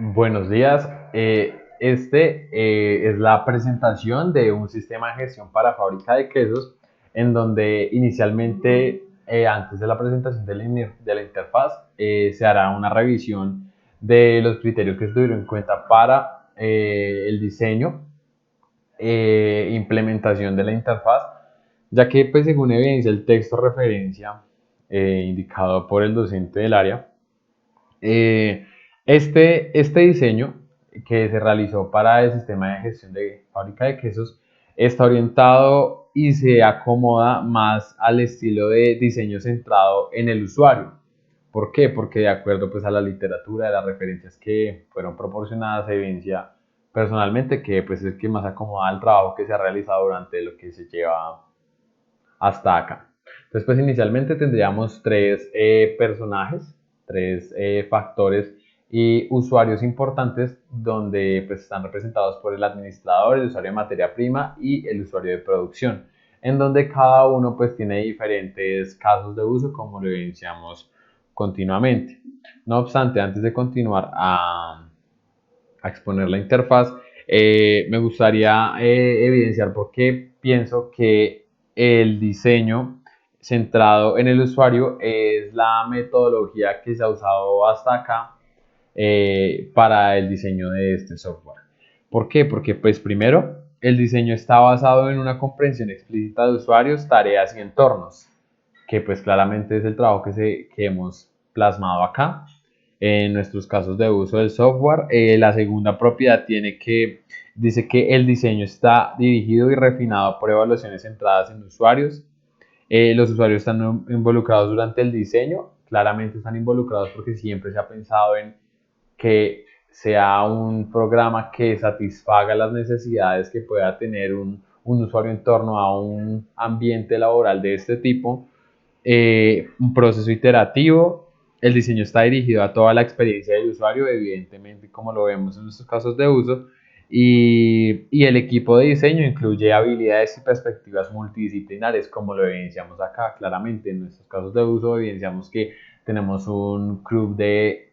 Buenos días. Es la presentación de un sistema de gestión para fábrica de quesos, en donde inicialmente, antes de la presentación de la interfaz, se hará una revisión de los criterios que se tuvieron en cuenta para el diseño implementación de la interfaz, ya que pues, según evidencia el texto referencia indicado por el docente del área, eh, este diseño que se realizó para el sistema de gestión de fábrica de quesos está orientado y se acomoda más al estilo de diseño centrado en el usuario. ¿Por qué? Porque de acuerdo pues, a la literatura, de las referencias que fueron proporcionadas, se evidencia personalmente que pues, es que más acomoda al trabajo que se ha realizado durante lo que se lleva hasta acá. Entonces, pues inicialmente tendríamos tres personajes, tres factores y usuarios importantes donde pues, están representados por el administrador, el usuario de materia prima y el usuario de producción, en donde cada uno pues tiene diferentes casos de uso como lo evidenciamos continuamente. No obstante, antes de continuar a exponer la interfaz, me gustaría evidenciar por qué pienso que el diseño centrado en el usuario es la metodología que se ha usado hasta acá para el diseño de este software. ¿Por qué? Porque pues primero el diseño está basado en una comprensión explícita de usuarios, tareas y entornos, que pues claramente es el trabajo que hemos plasmado acá en nuestros casos de uso del software. La segunda propiedad dice que el diseño está dirigido y refinado por evaluaciones centradas en usuarios. Los usuarios están involucrados durante el diseño, claramente están involucrados porque siempre se ha pensado en que sea un programa que satisfaga las necesidades que pueda tener un usuario en torno a un ambiente laboral de este tipo, un proceso iterativo. El diseño está dirigido a toda la experiencia del usuario, evidentemente, como lo vemos en nuestros casos de uso. Y el equipo de diseño incluye habilidades y perspectivas multidisciplinares, como lo evidenciamos acá claramente. En nuestros casos de uso evidenciamos que tenemos un club de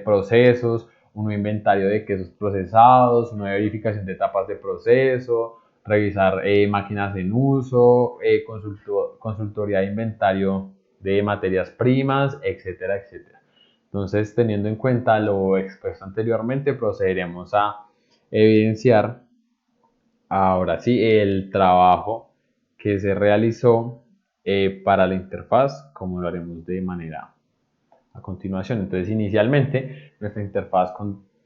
procesos, un inventario de quesos procesados, una verificación de etapas de proceso, revisar máquinas en uso, consultoría de inventario de materias primas, etcétera, etcétera. Entonces, teniendo en cuenta lo expuesto anteriormente, procederemos a evidenciar ahora sí el trabajo que se realizó para la interfaz, como lo haremos de manera a continuación. Entonces, inicialmente, nuestra interfaz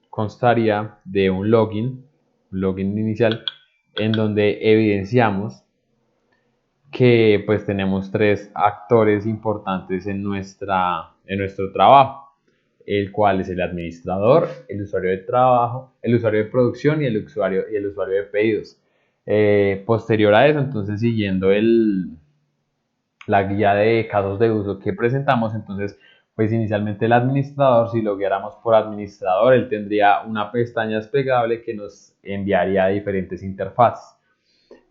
constaría de un login inicial, en donde evidenciamos que pues tenemos tres actores importantes en nuestro trabajo, el cual es el administrador, el usuario de trabajo, el usuario de producción y el usuario de pedidos. Posterior a eso, entonces siguiendo la guía de casos de uso que presentamos, entonces pues inicialmente el administrador, si lo guiáramos por administrador, él tendría una pestaña desplegable que nos enviaría a diferentes interfaces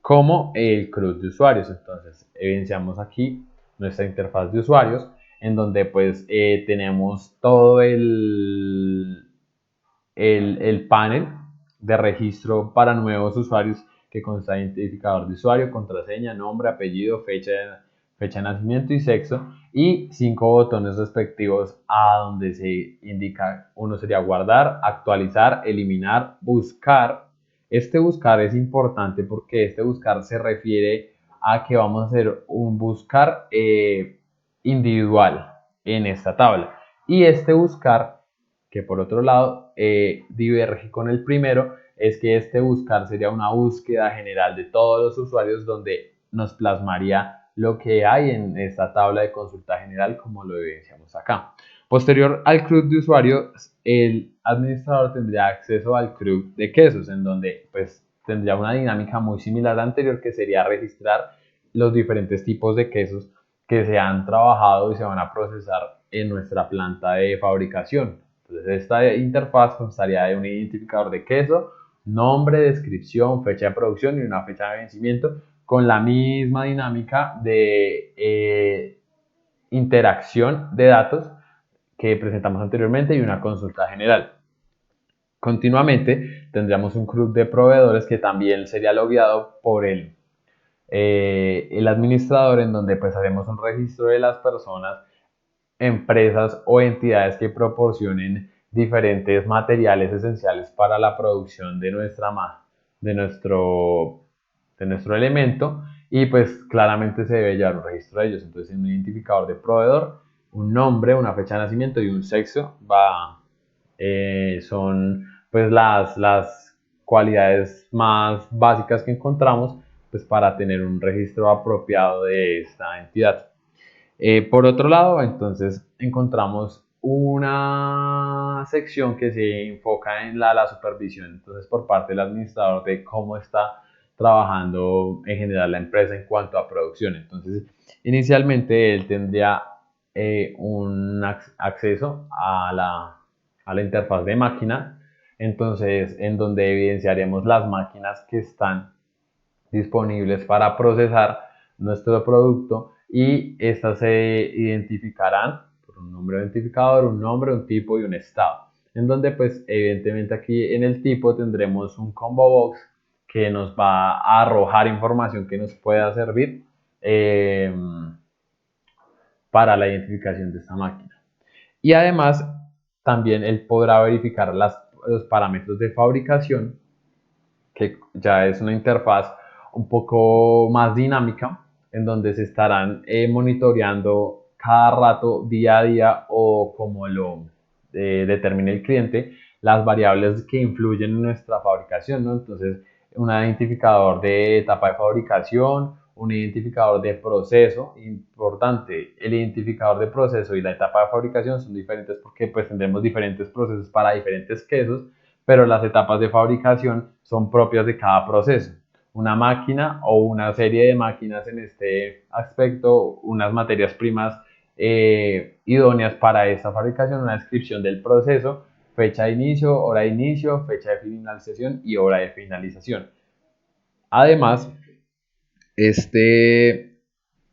como el CRUD de usuarios. Entonces, evidenciamos aquí nuestra interfaz de usuarios, en donde pues tenemos todo el panel de registro para nuevos usuarios que consta de identificador de usuario, contraseña, nombre, apellido, fecha de nacimiento y sexo, y 5 botones respectivos a donde se indica: uno sería guardar, actualizar, eliminar, buscar. Este buscar es importante porque este buscar se refiere a que vamos a hacer un buscar individual en esta tabla, y este buscar, que por otro lado diverge con el primero, es que este buscar sería una búsqueda general de todos los usuarios, donde nos plasmaría lo que hay en esta tabla de consulta general, como lo evidenciamos acá. Posterior al CRUD de usuarios, el administrador tendría acceso al CRUD de quesos, en donde pues tendría una dinámica muy similar a la anterior, que sería registrar los diferentes tipos de quesos que se han trabajado y se van a procesar en nuestra planta de fabricación. Entonces, esta interfaz constaría de un identificador de queso, nombre, descripción, fecha de producción y una fecha de vencimiento, con la misma dinámica de interacción de datos que presentamos anteriormente, y una consulta general. Continuamente tendríamos un club de proveedores que también sería logueado por el administrador, en donde pues haremos un registro de las personas, empresas o entidades que proporcionen diferentes materiales esenciales para la producción de de nuestro, de nuestro elemento, y pues claramente se debe llevar un registro de ellos. Entonces, un identificador de proveedor, un nombre, una fecha de nacimiento y un sexo son pues las cualidades más básicas que encontramos pues para tener un registro apropiado de esta entidad. Por otro lado, entonces encontramos una sección que se enfoca en la supervisión, entonces por parte del administrador, de cómo está trabajando en general la empresa en cuanto a producción. Entonces, inicialmente él tendría un acceso a la interfaz de máquina, entonces en donde evidenciaremos las máquinas que están disponibles para procesar nuestro producto, y estas se identificarán por un número identificador, un nombre, un tipo y un estado, en donde pues evidentemente aquí en el tipo tendremos un combo box que nos va a arrojar información que nos pueda servir eh, para la identificación de esta máquina. Y además también él podrá verificar los parámetros de fabricación, que ya es una interfaz un poco más dinámica, en donde se estarán monitoreando cada rato, día a día, o como lo determine el cliente, las variables que influyen en nuestra fabricación, ¿no? Entonces, un identificador de etapa de fabricación, un identificador de proceso. Importante, el identificador de proceso y la etapa de fabricación son diferentes porque pues tendremos diferentes procesos para diferentes quesos, pero las etapas de fabricación son propias de cada proceso. Una máquina o una serie de máquinas, en este aspecto, unas materias primas idóneas para esta fabricación, una descripción del proceso, fecha de inicio, fecha de finalización y hora de finalización. Además, este,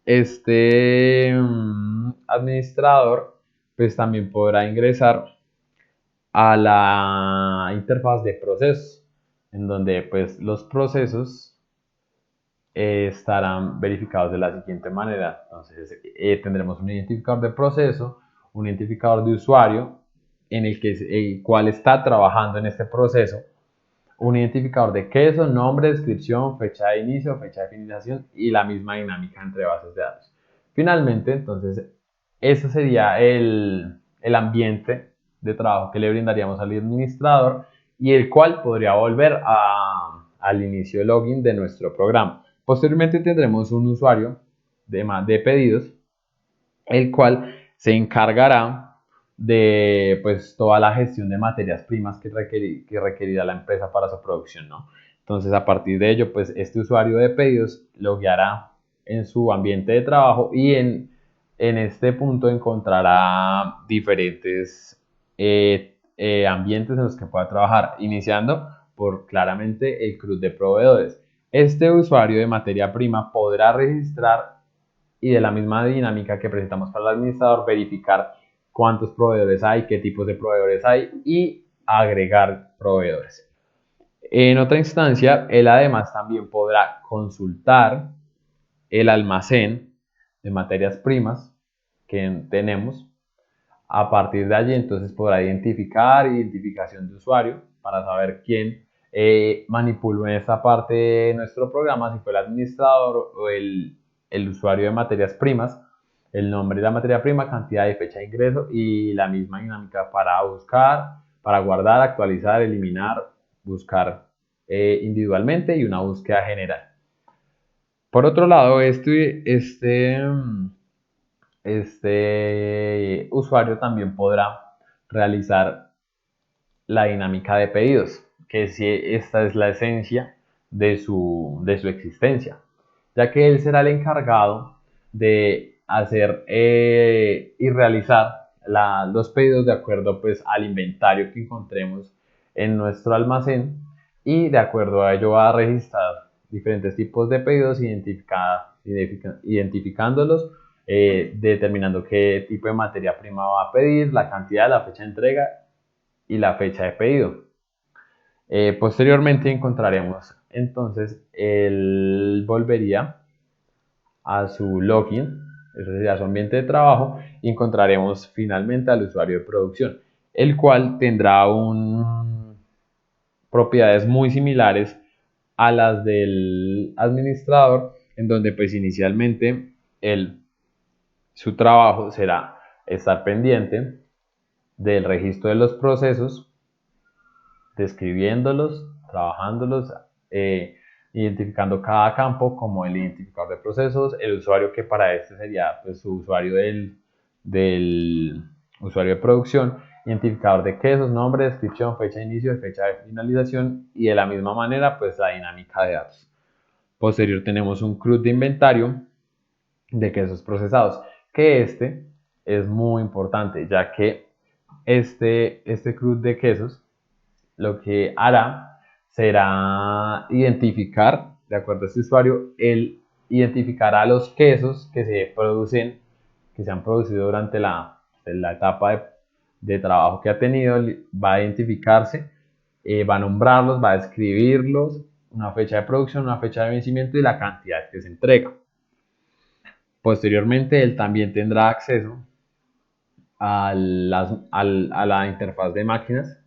este administrador pues también podrá ingresar a la interfaz de procesos, en donde pues los procesos estarán verificados de la siguiente manera. Entonces tendremos un identificador de proceso, un identificador de usuario en el cual está trabajando en este proceso, un identificador de queso, nombre, descripción, fecha de inicio, fecha de finalización y la misma dinámica entre bases de datos. Finalmente, entonces, ese sería el ambiente de trabajo que le brindaríamos al administrador, y el cual podría volver al inicio de login de nuestro programa. Posteriormente tendremos un usuario de pedidos, el cual se encargará de pues toda la gestión de materias primas que requerirá la empresa para su producción, ¿no? Entonces, a partir de ello, pues este usuario de pedidos lo guiará en su ambiente de trabajo, y en este punto encontrará diferentes ambientes en los que pueda trabajar, iniciando por claramente el CRUD de proveedores. Este usuario de materia prima podrá registrar, y de la misma dinámica que presentamos para el administrador, verificar cuántos proveedores hay, qué tipos de proveedores hay, y agregar proveedores. En otra instancia, él además también podrá consultar el almacén de materias primas que tenemos. A partir de allí, entonces podrá identificación de usuario para saber quién manipuló en esta parte de nuestro programa, si fue el administrador o el usuario de materias primas, el nombre de la materia prima, cantidad y fecha de ingreso, y la misma dinámica para buscar, para guardar, actualizar, eliminar, buscar individualmente, y una búsqueda general. Por otro lado, este usuario también podrá realizar la dinámica de pedidos, que si esta es la esencia de su existencia, ya que él será el encargado de hacer y realizar los pedidos de acuerdo pues al inventario que encontremos en nuestro almacén, y de acuerdo a ello va a registrar diferentes tipos de pedidos, identificándolos, determinando qué tipo de materia prima va a pedir, la cantidad, la fecha de entrega y la fecha de pedido. Posteriormente encontraremos, entonces, él volvería a su login, eso sería su ambiente de trabajo, y encontraremos finalmente al usuario de producción, el cual tendrá propiedades muy similares a las del administrador, en donde pues inicialmente su trabajo será estar pendiente del registro de los procesos, describiéndolos, trabajándolos, identificando cada campo como el identificador de procesos, el usuario que para este sería pues, su usuario del usuario de producción, identificador de quesos, nombre, descripción, fecha de inicio, fecha de finalización y de la misma manera pues la dinámica de datos. Posterior tenemos un CRUD de inventario de quesos procesados, que este es muy importante ya que este CRUD de quesos lo que hará será identificar, de acuerdo a este usuario, él identificará los quesos que se producen, que se han producido durante la etapa de trabajo que ha tenido, va a identificarse, va a nombrarlos, va a describirlos, una fecha de producción, una fecha de vencimiento y la cantidad que se entrega. Posteriormente, él también tendrá acceso a la interfaz de máquinas,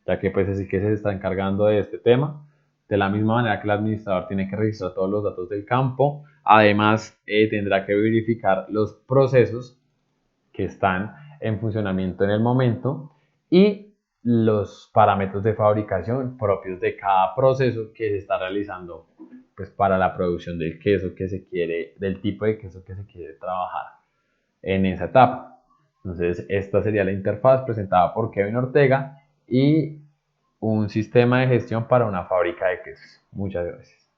ya que pues así que se está encargando de este tema. De la misma manera que el administrador tiene que registrar todos los datos del campo, además tendrá que verificar los procesos que están en funcionamiento en el momento y los parámetros de fabricación propios de cada proceso que se está realizando pues para la producción del queso que se quiere, del tipo de queso que se quiere trabajar en esa etapa. Entonces, esta sería la interfaz presentada por Kevin Ortega y un sistema de gestión para una fábrica de quesos. Muchas gracias.